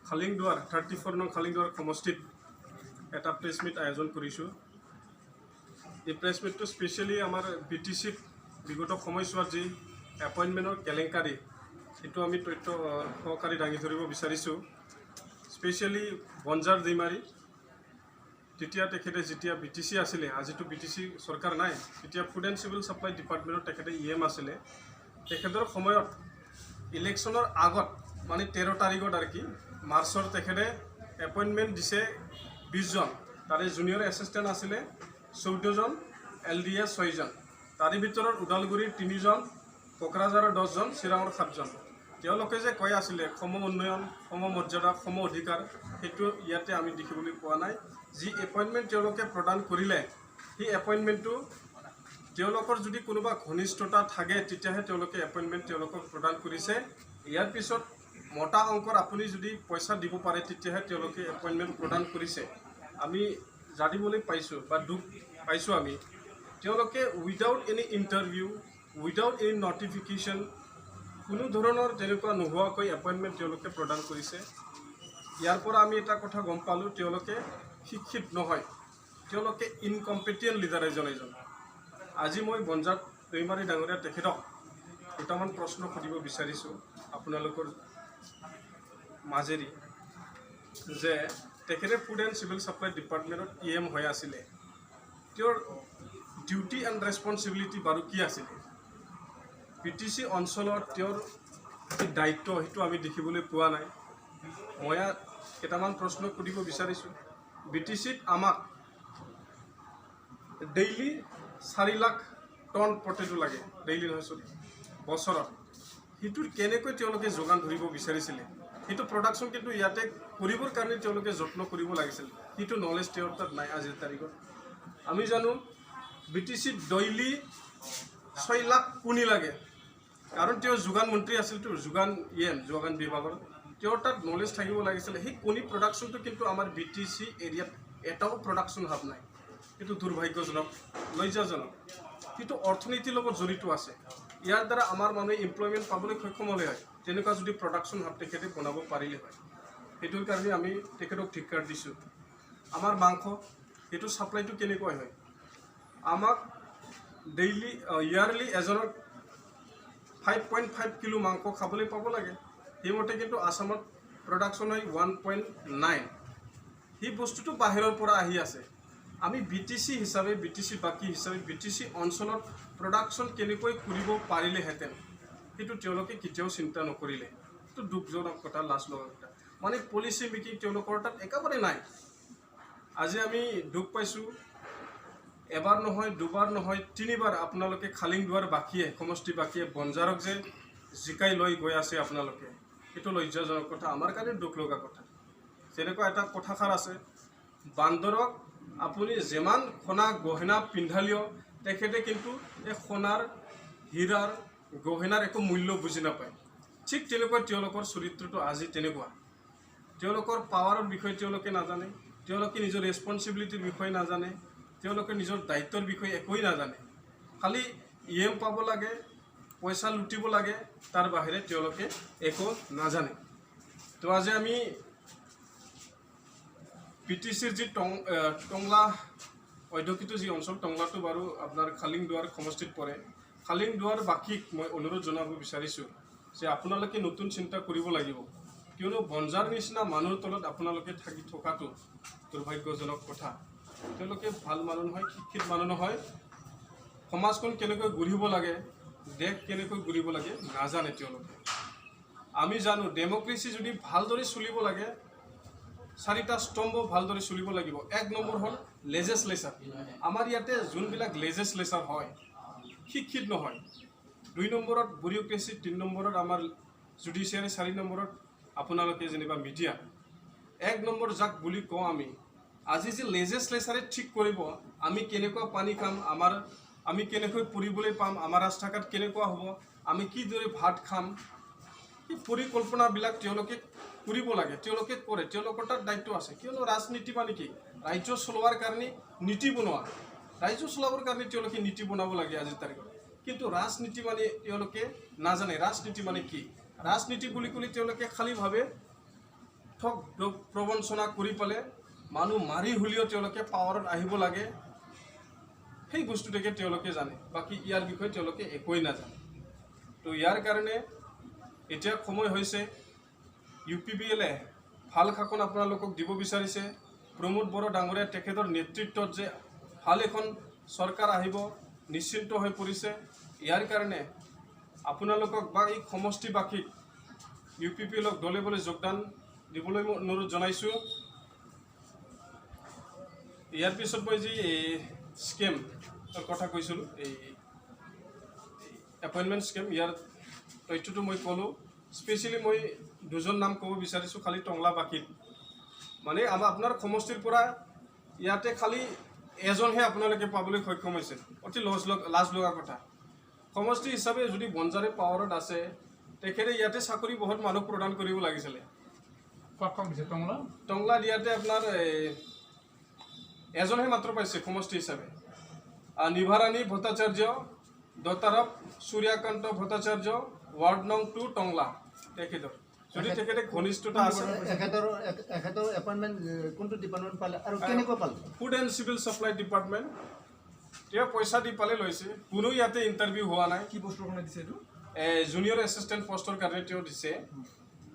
খালিংদুৱাৰ 34 নং খালিংদুৱাৰ সমষ্টিত এটা প্ৰেছ মিট আয়োজন কৰিছোঁ। এই প্ৰেছ মিটটো স্পেচিয়েলি আমাৰ BTCত বিগত সময়ছোৱাত যি এপইণ্টমেণ্টৰ কেলেংকাৰী সেইটো আমি তথ্য সহকাৰী দাঙি ধৰিব বিচাৰিছোঁ। স্পেচিয়েলি বনজাৰ দিমাৰী তেতিয়া তেখেতে যেতিয়া BTC আছিলে, আজিতো BTC চৰকাৰ নাই, তেতিয়া ফুড এণ্ড চিভিল ছাপ্লাই ডিপাৰ্টমেণ্টৰ তেখেতে EM আছিলে। তেখেতৰ সময়ত ইলেকশ্যনৰ আগত মানে 13 তাৰিখত আৰু কি মাৰ্চৰ তেখেতে এপইণ্টমেণ্ট দিছে 20 জন, তাৰে জুনিয়ৰ এছিষ্টেণ্ট আছিলে 14 জন, LDA 6 জন, তাৰে ভিতৰত ওদালগুৰিৰ 3 জন, কোকৰাঝাৰৰ 10 জন, চিৰাঙৰ 7 জন। তেওঁলোকে যে কৈ আছিলে সম উন্নয়ন, সম মৰ্যাদা, সম অধিকাৰ, সেইটো ইয়াতে আমি দেখিবলৈ পোৱা নাই। যি এপইণ্টমেণ্ট তেওঁলোকে প্ৰদান কৰিলে, সেই এপইণ্টমেণ্টটো তেওঁলোকৰ যদি কোনোবা ঘনিষ্ঠতা থাকে তেতিয়াহে তেওঁলোকে এপইণ্টমেণ্ট তেওঁলোকক প্ৰদান কৰিছে। ইয়াৰ পিছত মোটা অংকৰ আপুনি যদি পইচা দিব পাৰে তেতিয়াহে তেওঁলোকে এপইণ্টমেণ্ট প্ৰদান কৰিছে। আমি জানিবলৈ পাইছোঁ বা দুখ পাইছোঁ আমি, তেওঁলোকে without any interview, without any notification, কোনো ধৰণৰ তেনেকুৱা নোহোৱাকৈ এপইণ্টমেণ্ট তেওঁলোকে প্ৰদান কৰিছে। ইয়াৰ পৰা আমি এটা কথা গম পালোঁ, তেওঁলোকে শিক্ষিত নহয়, তেওঁলোকে ইনকম্পিটেণ্ট লিডাৰ এজন। আজি মই বনজাৰ দৈমাৰী ডাঙৰীয়া তেখেতক দুটামান প্ৰশ্ন সুধিব বিচাৰিছোঁ আপোনালোকৰ মাজেদি, যে তেখেতে ফুড এণ্ড চিভিল ছাপ্লাই ডিপাৰ্টমেণ্টত EM হৈ আছিলে, তেওঁৰ ডিউটি এণ্ড ৰেছপনচিবিলিটি বাৰু কি আছিলে? BTC অঞ্চলত তেওঁৰ যি দায়িত্ব সেইটো আমি দেখিবলৈ পোৱা নাই। মই কেইটামান প্ৰশ্ন সুধিব বিচাৰিছোঁ। BTCত আমাক ডেইলি 4 লাখ টন পটেটো লাগে, ডেইলি নহয় চৰি বছৰত। সেইটো কেনেকৈ তেওঁলোকে যোগান ধৰিব বিচাৰিছিলে? সেইটো প্ৰডাকশ্যন কিন্তু ইয়াতে কৰিবৰ কাৰণে তেওঁলোকে যত্ন কৰিব লাগিছিল, সেইটো নলেজ তেওঁৰ তাত নাই আজিৰ তাৰিখত। আমি জানো BTCত ডেইলি 6 লাখ কোনি লাগে, কাৰণ তেওঁ যোগান মন্ত্ৰী আছিলতো, যোগান যোগান বিভাগৰ, তেওঁৰ তাত নলেজ থাকিব লাগিছিলে। সেই কণী প্ৰডাকশ্যনটো কিন্তু আমাৰ BTC এৰিয়াত এটাও প্ৰডাকশ্যন হাব নাই। এইটো দুৰ্ভাগ্যজনক, লজ্জাজনক। কিন্তু অৰ্থনীতিৰ লগত জড়িত আছে, ইয়াৰ দ্বাৰা আমাৰ মানুহে এমপ্লয়মেণ্ট পাবলৈ সক্ষম হ'লে হয়। তেনেকুৱা যদি প্ৰডাকশ্যন হাব তেখেতে বনাব পাৰিলে হয়, সেইটোৰ কাৰণে আমি তেখেতক ধিক্কাৰ দিছোঁ। আমাৰ মাংস সেইটো ছাপ্লাইটো কেনেকুৱা হয়? আমাক ডেইলি ইয়াৰলি এজনৰ 5.5 কিলো মাংস খাবলৈ পাব লাগে, সেইমতে কিন্তু আসামত প্ৰডাকশ্যন হয় 1.9। সেই বস্তুটো বাহিৰৰ পৰা আহি আছে। আমি BTC হিচাপে, BTC বাকী হিচাপে BTC অঞ্চলত প্ৰডাকশ্যন কেনেকৈ কৰিব পাৰিলেহেঁতেন, সেইটো তেওঁলোকে কেতিয়াও চিন্তা নকৰিলে। সেইটো দুখজনক কথা, লাজ লগা কথা। মানে পলিচি মেকিং তেওঁলোকৰ তাত একেবাৰে নাই। আজি আমি দুখ পাইছোঁ, এবাৰ নহয়, দুবাৰ নহয়, 3বাৰ আপোনালোকে খালিংদুৱাৰ বাকীয়ে, সমষ্টি বাকীয়ে বনজাৰক যে জিকাই লৈ গৈ আছে আপোনালোকে, সেইটো লজ্জাজনক কথা, আমাৰ কাৰণে দুখ লগা কথা। যেনেকুৱা এটা কথাষাৰ আছে, বান্দৰক আপুনি যিমান সোণা গহনা পিন্ধালিও তেখেতে কিন্তু এই সোণাৰ, হীৰাৰ, গহনাৰ একো মূল্য বুজি নাপায়। ঠিক তেনেকুৱা তেওঁলোকৰ চৰিত্ৰটো আজি তেনেকুৱা। তেওঁলোকৰ পাৱাৰৰ বিষয়ে তেওঁলোকে নাজানে, তেওঁলোকে নিজৰ ৰেছপনচিবিলিটিৰ বিষয়ে নাজানে, তেওঁলোকে নিজৰ দায়িত্বৰ বিষয়ে একোৱেই নাজানে। খালি EM পাব লাগে, পইচা লুটিব লাগে, তাৰ বাহিৰে তেওঁলোকে একো নাজানে। তো আজি আমি BTCৰ যি টংলা অধ্যুষিত যি অঞ্চল, টংলাটো বাৰু আপোনাৰ খালিংদুৱাৰ সমষ্টিত পৰে। খালিংদুৱাৰ বাকীক মই অনুৰোধ জনাব বিচাৰিছোঁ যে আপোনালোকে নতুন চিন্তা কৰিব লাগিব, কিয়নো বনজাৰ নিচিনা মানুহৰ তলত আপোনালোকে থাকি থকাটো দুৰ্ভাগ্যজনক কথা। তেওঁলোকে ভাল মানুহ নহয়, শিক্ষিত মানুহ নহয়, সমাজখন কেনেকৈ গঢ়িব লাগে, দেশ কেনেকৈ গঢ়িব লাগে নাজানে তেওঁলোকে। আমি জানো ডেমক্ৰেচি যদি ভালদৰে চলিব লাগে, 4টা স্তম্ভ ভালদৰে চলিব লাগিব। 1 নম্বৰ হ'ল লেজিসলেচাৰ। আমাৰ ইয়াতে যোনবিলাক লেজিসলেচাৰ হয় শিক্ষিত নহয়। 2 নম্বৰত ব্যুৰক্ৰেচি, 3 নম্বৰত আমাৰ জুডিচিয়াৰী, 4 নম্বৰত আপোনালোকে যেনিবা মিডিয়া। 1 নম্বৰ যাক বুলি কওঁ আমি, আজি যে লেজিসলেচাৰে ঠিক কৰিব আমি কেনেকুৱা পানী খাম, আমি কেনেকৈ পঢ়িবলৈ পাম, আমাৰ ৰাস্তা ঘাট কেনেকুৱা হ'ব, আমি কিদৰে ভাত খাম, এই পৰিকল্পনাবিলাক তেওঁলোকে কৰিব লাগে। তেওঁলোকে কৰে, তেওঁলোকৰ তাত দায়িত্ব আছে। কিয়নো ৰাজনীতি মানে কি? ৰাজ্য চলোৱাৰ কাৰণে নীতি বনোৱা, ৰাজ্য চলাবৰ কাৰণে তেওঁলোকে নীতি বনাব লাগে আজিৰ তাৰিখত। কিন্তু ৰাজনীতি মানে তেওঁলোকে নাজানে। ৰাজনীতি মানে কি? ৰাজনীতি বুলি ক'লে তেওঁলোকে খালি ভাবে ঠগ প্ৰবঞ্চনা কৰি পেলাই মানুহ মাৰি হ'লেও তেওঁলোকে পাৱাৰত আহিব লাগে সেই বস্তুটোকে তেওঁলোকে জানে বাকী ইয়াৰ বিষয়ে তেওঁলোকে একোৱেই নাজানে তো ইয়াৰ কাৰণে এতিয়া সময় হৈছে UPPLে ভাল শাসন আপোনালোকক দিব বিচাৰিছে প্ৰমোদ বড়ো ডাঙৰীয়া তেখেতৰ নেতৃত্বত যে ভাল এখন চৰকাৰ আহিব নিশ্চিন্ত হৈ পৰিছে ইয়াৰ কাৰণে আপোনালোকক বা এই সমষ্টিবাসীক UPPLক দলে বলে যোগদান দিবলৈ মই অনুৰোধ জনাইছোঁ ইয়াৰ পিছত মই যি স্কেম কথা কৈছিলোঁ এই এপইণ্টমেণ্ট স্কেম ইয়াৰ তথ্যটো মই ক'লোঁ স্পেচিয়েলি মই দুজন নাম ক'ব বিচাৰিছোঁ খালি টংলাবাসীত মানে আপোনাৰ সমষ্টিৰ পৰা ইয়াতে খালি এজনহে আপোনালোকে পাবলৈ সক্ষম হৈছে অতি লাজ লগা কথা সমষ্টি হিচাপে যদি বনজাৰে পাৱাৰত আছে তেখেতে ইয়াতে চাকৰি বহুত মানুহ প্ৰদান কৰিব লাগিছিলে টংলা ইয়াতে আপোনাৰ এজনহে মাত্ৰ পাইছে সমষ্টি হিচাপে নিভাৰাণী ভট্টাচাৰ্য দতাৰপ সূৰ্যকান্ত ভট্টাচাৰ্য ৱাৰ্ড নং 2 টংলা তেখেতৰ যদি তেখেতে ঘনিষ্ঠতা আছে এখেতৰ এপইণ্টমেণ্ট কোনটো ডিপাৰ্টমেণ্ট পালে আৰু কেনেকৈ পালে food and civil supply department তেওঁ পইচা দি পালে লৈছে কোনো ইয়াতে ইণ্টাৰভিউ হোৱা নাই কি বস্তুৰ কাৰণে দিছে এইটো জুনিয়ৰ এছিষ্টেণ্ট পষ্টৰ কাৰণে তেওঁ দিছে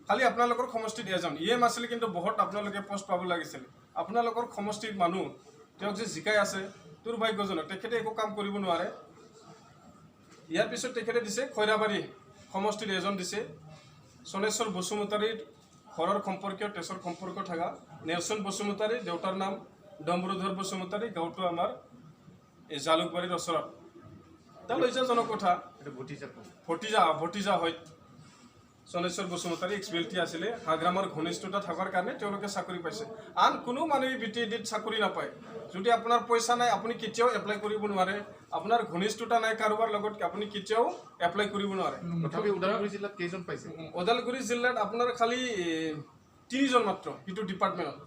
খালি আপোনালোকৰ সমষ্টিত এজন ইএম আছিলে কিন্তু বহুত আপোনালোকে পষ্ট পাব লাগিছিলে আপোনালোকৰ সমষ্টিৰ মানুহ তেওঁক যে জিকাই আছে দুৰ্ভাগ্যজনক তেখেতে একো কাম কৰিব নোৱাৰে ইয়াৰ পিছত তেখেতে দিছে খৈৰাবাৰী সমষ্টিৰ এজন দিছে সোণেশ্বৰ বসুমতাৰীৰ ঘৰৰ সম্পৰ্কীয় তেজৰ সম্পৰ্ক থকা নেলচন বসুমতাৰী দেউতাৰ নাম ডম্বৰুধৰ বসুমতাৰী গাঁৱটো আমাৰ এই জালুকবাৰীৰ ওচৰত তাৰ লজ্জাজনক কথা ভতিজা হয় সোণেশ্বৰ বসুমতাৰী এক্সবিলিটি আছিলে হাগ্ৰামৰ ঘনিষ্ঠতা থকাৰ কাৰণে তেওঁলোকে চাকৰি পাইছে আন কোনো মানুহে BTEDত চাকৰি নাপায় যদি আপোনাৰ পইচা নাই আপুনি কেতিয়াও এপ্লাই কৰিব নোৱাৰে আপোনাৰ ঘনিষ্ঠতা নাই কাৰোবাৰ লগত আপুনি কেতিয়াও এপ্লাই কৰিব নোৱাৰে ওদালগুৰি জিলাত কেইজন পাইছে ওদালগুৰি জিলাত আপোনাৰ খালি 3 জন মাত্ৰ ইটো ডিপাৰ্টমেণ্টত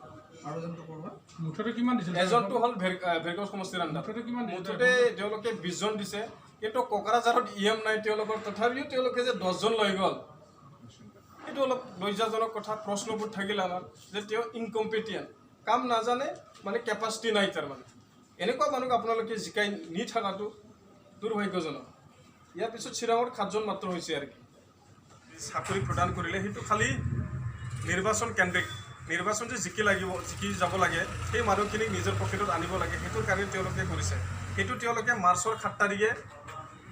আৰু এজনটো কৰবা মুঠতে কিমান দিছিল এজনটো হ'ল ভেৰগাঁও সমষ্টিৰ আণ্ডাৰ মুঠতে তেওঁলোকে 20 জন দিছে কিন্তু কোকৰাঝাৰত EM নাই তেওঁলোকৰ তথাপিও তেওঁলোকে যে 10 জন লৈ গ'ল এইটো অলপ লজ্জাজনক কথা প্ৰশ্নবোৰ থাকিল আমাৰ যে তেওঁ ইনকম্পিটেণ্ট কাম নাজানে মানে কেপাচিটি নাই তাৰমানে এনেকুৱা মানুহক আপোনালোকে জিকাই নি থকাটো দুৰ্ভাগ্যজনক ইয়াৰ পিছত চিৰাঙৰ 7 জন মাত্ৰ হৈছে আৰু কি চাকৰি প্ৰদান কৰিলে সেইটো খালি নিৰ্বাচন কেন্দ্ৰিক নিৰ্বাচন যে জিকি যাব লাগে সেই মানুহখিনিক নিজৰ পকেটত আনিব লাগে সেইটোৰ কাৰণে তেওঁলোকে কৰিছে সেইটো তেওঁলোকে মাৰ্চৰ 7 তাৰিখে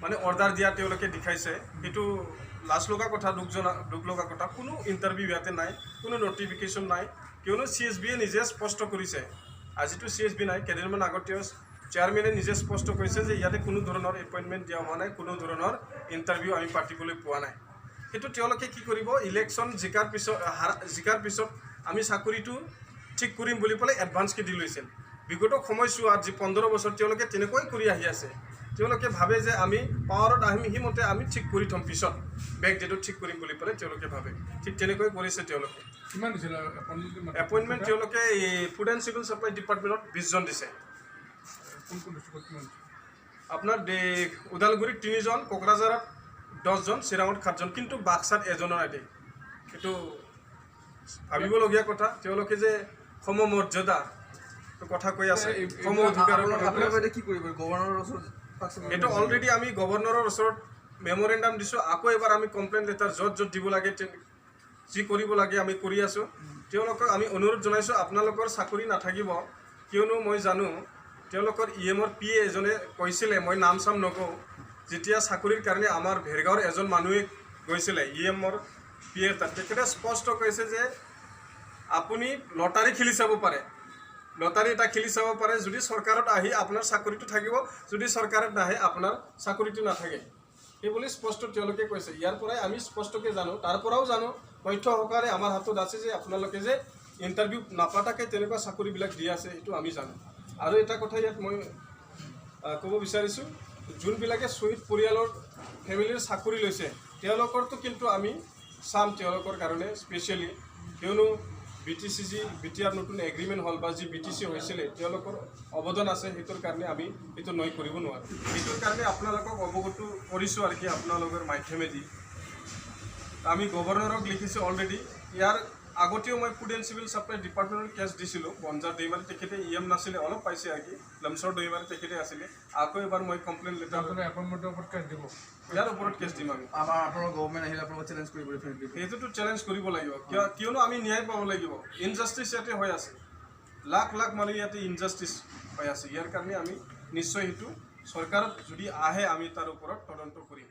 মানে অৰ্ডাৰ দিয়া তেওঁলোকে দেখাইছে সেইটো লাজ লগা কথা দুখ লগা কথা কোনো ইণ্টাৰভিউ ইয়াতে নাই কোনো নটিফিকেশ্যন নাই কিয়নো CSBয়ে নিজে স্পষ্ট কৰিছে আজিতো CSB নাই কেইদিনমান আগত তেওঁ চেয়াৰমেনে নিজে স্পষ্ট কৰিছে যে ইয়াতে কোনো ধৰণৰ এপইণ্টমেণ্ট দিয়া হোৱা নাই কোনো ধৰণৰ ইণ্টাৰভিউ আমি পাতিবলৈ পোৱা নাই সেইটো তেওঁলোকে কি কৰিব ইলেকশ্যন জিকাৰ পিছত আমি চাকৰিটো ঠিক কৰিম বুলি পেলাই এডভান্সকৈ দি লৈছিল বিগত সময়ছোৱাত যি 15 বছৰ তেওঁলোকে তেনেকৈ কৰি আহি আছে তেওঁলোকে ভাবে যে আমি পাৱাৰত আহিম হিমতে আমি ঠিক কৰি থম পিছত বেক ডেটত ঠিক কৰিম বুলি পেলাই তেওঁলোকে ভাবে ঠিক তেনেকৈ কৰিছে তেওঁলোকে কিমান দিছিল এপইণ্টমেণ্ট তেওঁলোকে ফুড এণ্ড চিভিল ছাপ্লাই ডিপাৰ্টমেণ্টত 20 জন দিছে আপোনাৰ ওদালগুৰিত 3 জন কোকৰাঝাৰত 10 জন চিৰাঙত 7 জন কিন্তু বাক্সাত এজনৰ আদি এইটো ভাবিবলগীয়া কথা তেওঁলোকে যে সমমৰ্যাদা কথা কৈ আছে সম অধিকাৰৰ আপোনালোকে কি কৰিব গভৰ্ণৰৰ ওচৰত এইটো অলৰেডি আমি গভৰ্ণৰৰ ওচৰত মেমৰেণ্ডাম দিছোঁ আকৌ এবাৰ আমি কমপ্লেইন লেটাৰ য'ত দিব লাগে যি কৰিব লাগে আমি কৰি আছোঁ তেওঁলোকক আমি অনুৰোধ জনাইছোঁ আপোনালোকৰ চাকৰি নাথাকিব কিয়নো মই জানো তেওঁলোকৰ EMৰ PA এজনে কৈছিলে মই নাম চাম নকওঁ যেতিয়া চাকৰিৰ কাৰণে আমাৰ ভেৰগাঁৱৰ এজন মানুহে গৈছিলে EMৰ PA তাত তেখেতে স্পষ্ট কৈছে যে আপুনি লটাৰী খেলি চাব পাৰে লটাৰী এটা খেলি চাব পাৰে যদি চৰকাৰত আহি আপোনাৰ চাকৰিটো থাকিব যদি চৰকাৰত নাহে আপোনাৰ চাকৰিটো নাথাকে এই বুলি স্পষ্ট তেওঁলোকে কৈছে ইয়াৰ পৰাই আমি স্পষ্টকৈ জানো তাৰ পৰাও জানো তথ্য সহকাৰে আমাৰ হাতত আছে যে আপোনালোকে যে ইণ্টাৰভিউ নাপাতাকৈ তেনেকুৱা চাকৰিবিলাক দি আছে সেইটো আমি জানো আৰু এটা কথা ইয়াত মই ক'ব বিচাৰিছোঁ যোনবিলাকে শ্বহীদ পৰিয়ালৰ ফেমিলিৰ চাকৰি লৈছে তেওঁলোকৰতো কিন্তু আমি চাম তেওঁলোকৰ কাৰণে স্পেচিয়েলি কিয়নো BTR নতুন এগ্ৰিমেণ্ট হ'ল বা যি BTC হৈছিলে তেওঁলোকৰ অৱদান আছে সেইটোৰ কাৰণে আমি এইটো নয় কৰিব নোৱাৰোঁ সেইটোৰ কাৰণে আপোনালোকক অৱগত কৰিছোঁ আৰু কি আপোনালোকৰ মাধ্যমেদি আমি গভৰ্ণৰক লিখিছোঁ অলৰেডি ইয়াৰ আগতেও মই ফুড এণ্ড চিভিল ছাপ্লাই ডিপাৰ্টমেণ্টৰ কেছ দিছিলোঁ বনজাৰ দৈমাৰী তেখেতে EM নাছিলে অলপ পাইছে আৰু লমচৰ দৈমাৰী তেখেতে আছিলে আকৌ এবাৰ মই কমপ্লেইন লেটাৰ ইয়াৰ ওপৰত কেছ দিম আমি আপোনাৰ গভৰ্ণমেণ্ট আহিলে আপোনালোকক চেলেঞ্জ কৰিব সেইটোতো চেলেঞ্জ কৰিব লাগিব কিয়নো আমি ন্যায় পাব লাগিব ইনজাষ্টিছ ইয়াতে হৈ আছে লাখ লাখ মানুহ ইয়াতে ইনজাষ্টিছ হৈ আছে ইয়াৰ কাৰণে আমি নিশ্চয় সেইটো চৰকাৰত যদি আহে আমি তাৰ ওপৰত তদন্ত কৰিম